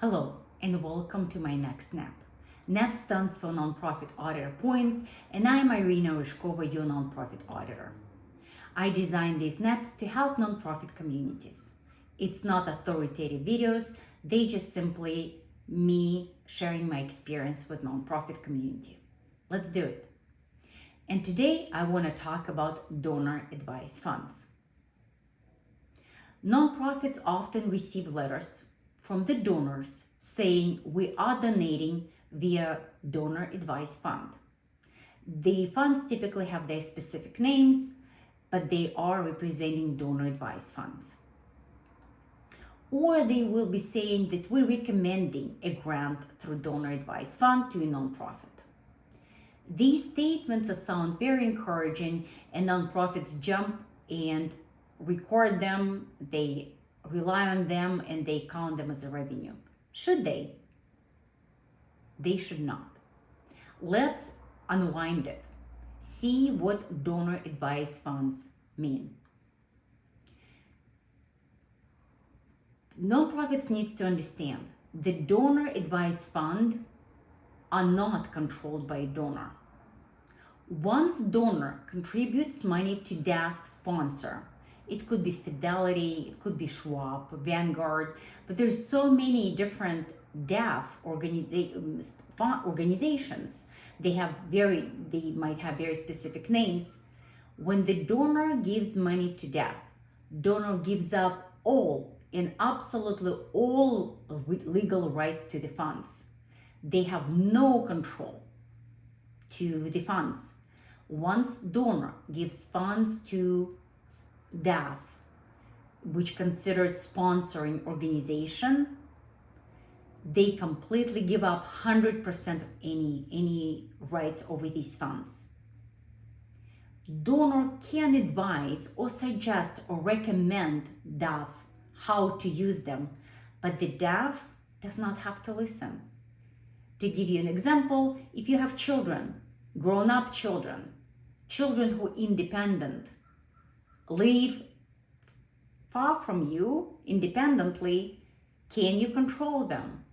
Hello and welcome to my next NAP. NAP stands for Nonprofit Auditor Points, and I'm Irina Ryshkova, your nonprofit auditor. I designed these NAPs to help nonprofit communities. It's not authoritative videos, they just simply me sharing my experience with nonprofit community. Let's do it. And today I want to talk about donor advised funds. Nonprofits often receive letters from the donors saying we are donating via donor advised fund. The funds typically have their specific names, but they are representing donor advised funds. Or they will be saying that we're recommending a grant through donor advised fund to a nonprofit. These statements sound very encouraging, and nonprofits jump and record them, they rely on them, and they count them as a revenue. Should they? They should not. Let's unwind it. See what donor advised funds mean. Nonprofits need to understand the donor advised fund are not controlled by a donor. Once donor contributes money to DAF sponsor, it could be Fidelity, it could be Schwab, Vanguard, but there's so many different DAF organizations. They might have very specific names. When the donor gives money to DAF, donor gives up all and absolutely all legal rights to the funds. They have no control to the funds. Once donor gives funds to DAF, which considered sponsoring organization, they completely give up 100% of any rights over these funds. Donor can advise or suggest or recommend DAF how to use them, but the DAF does not have to listen. To give you an example, if you have children, grown-up children who are independent, live far from you independently, can you control them?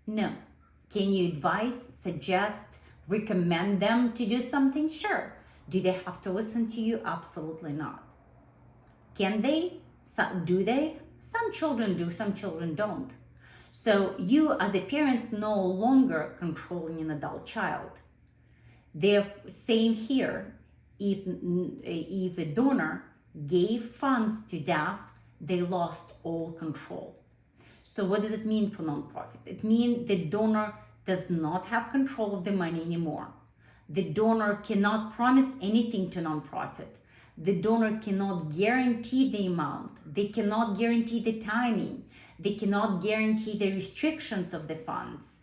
No. Can you advise, suggest, recommend them to do something? Sure. Do they have to listen to you? Absolutely not. Can they? Do they? Some children do, some children don't. So you as a parent no longer controlling an adult child. They're same here. If a donor gave funds to DAF, they lost all control. So what does it mean for nonprofit? It means the donor does not have control of the money anymore. The donor cannot promise anything to nonprofit. The donor cannot guarantee the amount. They cannot guarantee the timing. They cannot guarantee the restrictions of the funds.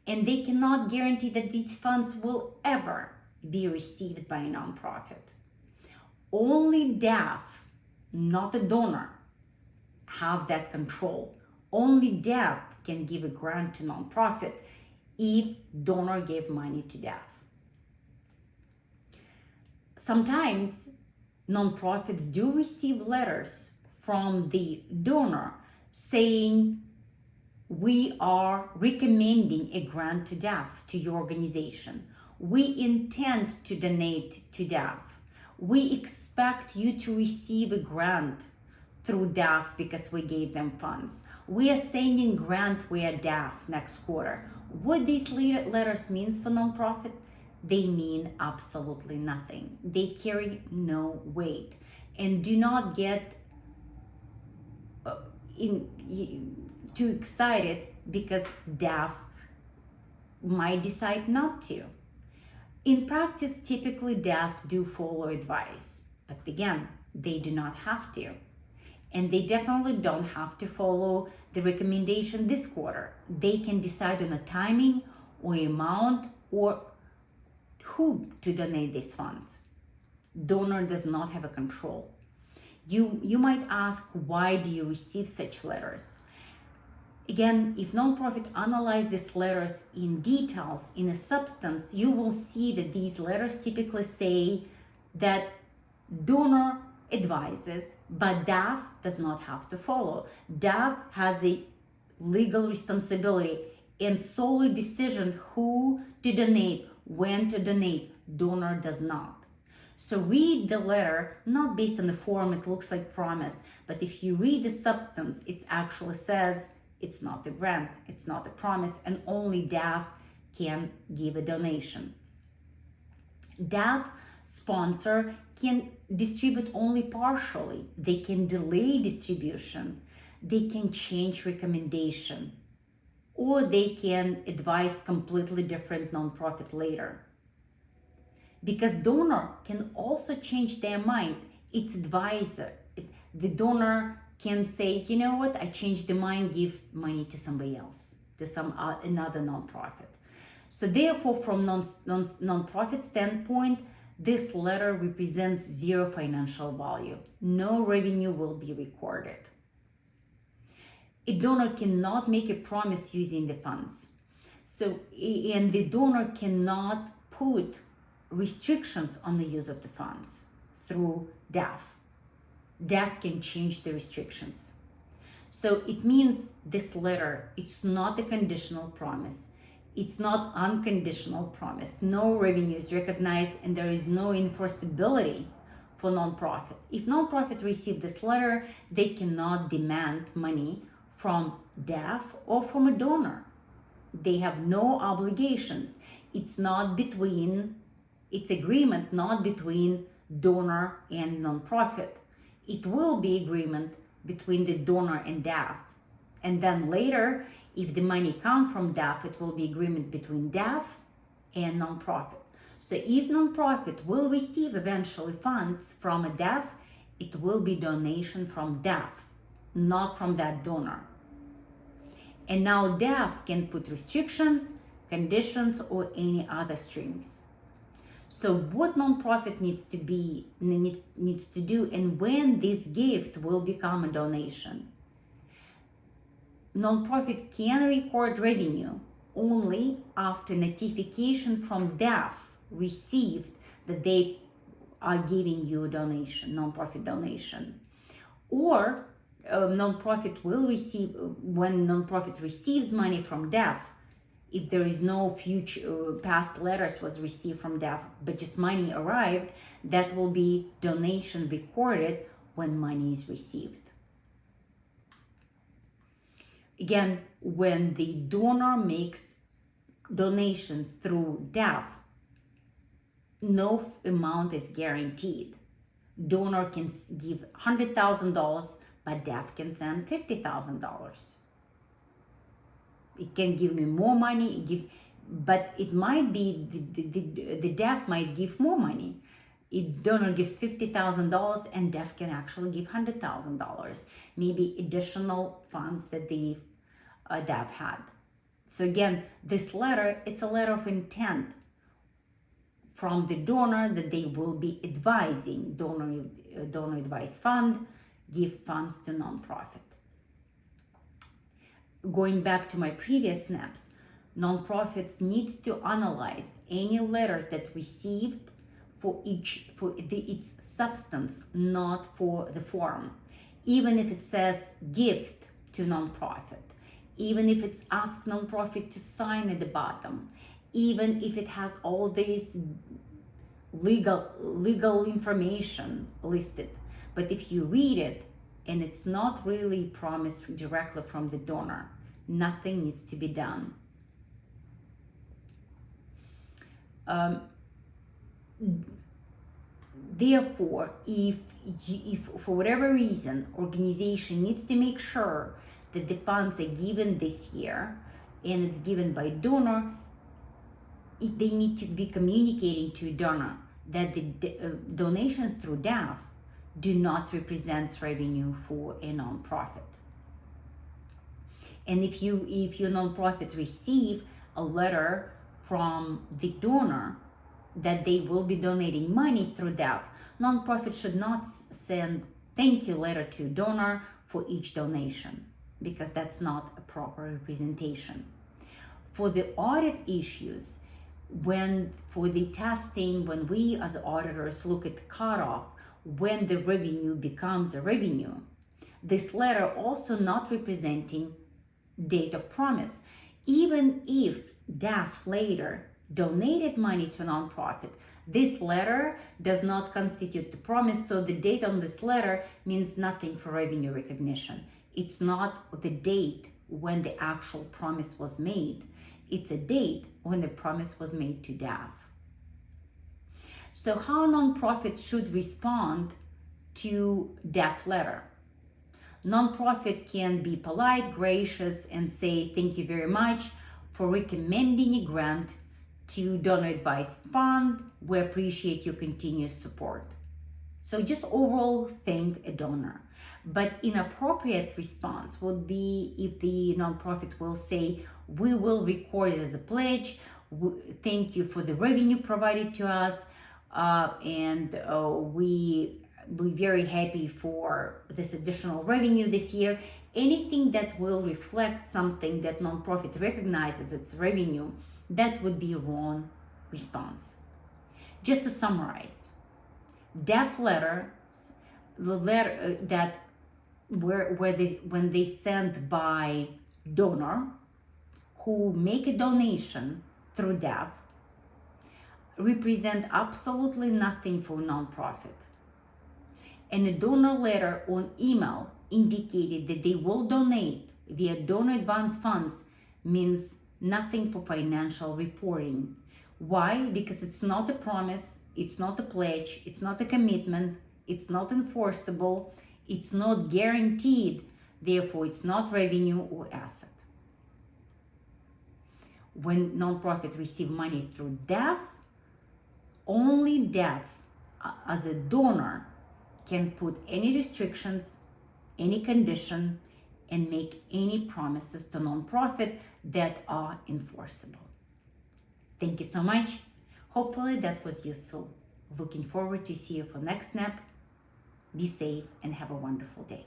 And they cannot guarantee that these funds will ever be received by a nonprofit. Only DAF, not a donor, have that control. Only DAF can give a grant to nonprofit if donor gave money to DAF. Sometimes nonprofits do receive letters from the donor saying we are recommending a grant to DAF, to your organization. We intend to donate to DAF. We expect you to receive a grant through DAF because we gave them funds. We are sending grant via DAF next quarter. What these letters means for nonprofit? They mean absolutely nothing. They carry no weight and do not get too excited because DAF might decide not to. In practice, typically DAF do follow advice, but again, they do not have to. And they definitely don't have to follow the recommendation this quarter. They can decide on a timing or amount or who to donate these funds. Donor does not have a control. You might ask, why do you receive such letters? Again, if nonprofit analyze these letters in details, in a substance, you will see that these letters typically say that donor advises, but DAF does not have to follow. DAF has a legal responsibility, and solely decision who to donate, when to donate. Donor does not. So read the letter, not based on the form, it looks like promise, but if you read the substance, it actually says it's not a grant, it's not a promise, and only DAF can give a donation. DAF sponsor can distribute only partially. They can delay distribution. They can change recommendation, or they can advise completely different nonprofit later. Because donor can also change their mind. It's advisor. The donor can say, you know what, I changed the mind, give money to somebody else, to another nonprofit. So therefore, from nonprofit standpoint, this letter represents zero financial value. No revenue will be recorded. A donor cannot make a promise using the funds. And the donor cannot put restrictions on the use of the funds through DAF. DAF can change the restrictions. So it means this letter, it's not a conditional promise. It's not unconditional promise. No revenue is recognized and there is no enforceability for nonprofit. If nonprofit receive this letter, they cannot demand money from DAF or from a donor. They have no obligations. It's agreement not between donor and nonprofit. It will be agreement between the donor and DAF. And then later, if the money comes from DAF, it will be agreement between DAF and nonprofit. So if nonprofit will receive eventually funds from a DAF, it will be donation from DAF, not from that donor. And now DAF can put restrictions, conditions, or any other strings. So what nonprofit needs to do, and when this gift will become a donation. Nonprofit can record revenue only after notification from DAF received that they are giving you a donation, nonprofit donation. Or nonprofit will receive, when nonprofit receives money from DAF, if there is no future past letters was received from DAF, but just money arrived, that will be donation recorded when money is received. Again, when the donor makes donation through DAF, no amount is guaranteed. Donor can give $100,000, but DAF can send $50,000. It can give me more money, but it might be the DAF might give more money. If donor gives $50,000 and DAF can actually give $100,000, maybe additional funds that the DAF had. So again, this letter, it's a letter of intent from the donor that they will be advising donor advice fund, give funds to nonprofit. Going back to my previous snaps, nonprofits needs to analyze any letter that received for its substance, not for the form. Even if it says gift to nonprofit, even if it's asked nonprofit to sign at the bottom, even if it has all these legal information listed. But if you read it and it's not really promised directly from the donor, nothing needs to be done. Therefore, if for whatever reason organization needs to make sure that the funds are given this year and it's given by donor, they need to be communicating to a donor that the donation through DAF do not represent revenue for a nonprofit. And if your nonprofit receive a letter from the donor that they will be donating money through DAF, nonprofit should not send thank you letter to donor for each donation, because that's not a proper representation. For the audit issues, for the testing, when we as auditors look at cutoff, when the revenue becomes a revenue, this letter also not representing date of promise. Even if DAF later donated money to a nonprofit, this letter does not constitute the promise, so the date on this letter means nothing for revenue recognition. It's not the date when the actual promise was made. It's a date when the promise was made to DAF. So how a nonprofit should respond to DAF letter? Nonprofit can be polite, gracious, and say thank you very much for recommending a grant to Donor Advice Fund. We appreciate your continuous support. So just overall thank a donor. But inappropriate response would be if the nonprofit will say, we will record it as a pledge. Thank you for the revenue provided to us. We're very happy for this additional revenue this year. Anything that will reflect something that nonprofit recognizes its revenue, that would be a wrong response. Just to summarize, DAF letters, the letter that when they sent by donor who make a donation through DAF, represent absolutely nothing for nonprofit. And a donor letter on email indicated that they will donate via donor advance funds means nothing for financial reporting. Why? Because it's not a promise, it's not a pledge, it's not a commitment, it's not enforceable, it's not guaranteed, therefore it's not revenue or asset. When nonprofit receive money through DAF, only DAF as a donor can put any restrictions, any condition, and make any promises to nonprofit that are enforceable. Thank you so much. Hopefully that was useful. Looking forward to see you for next snap. Be safe and have a wonderful day.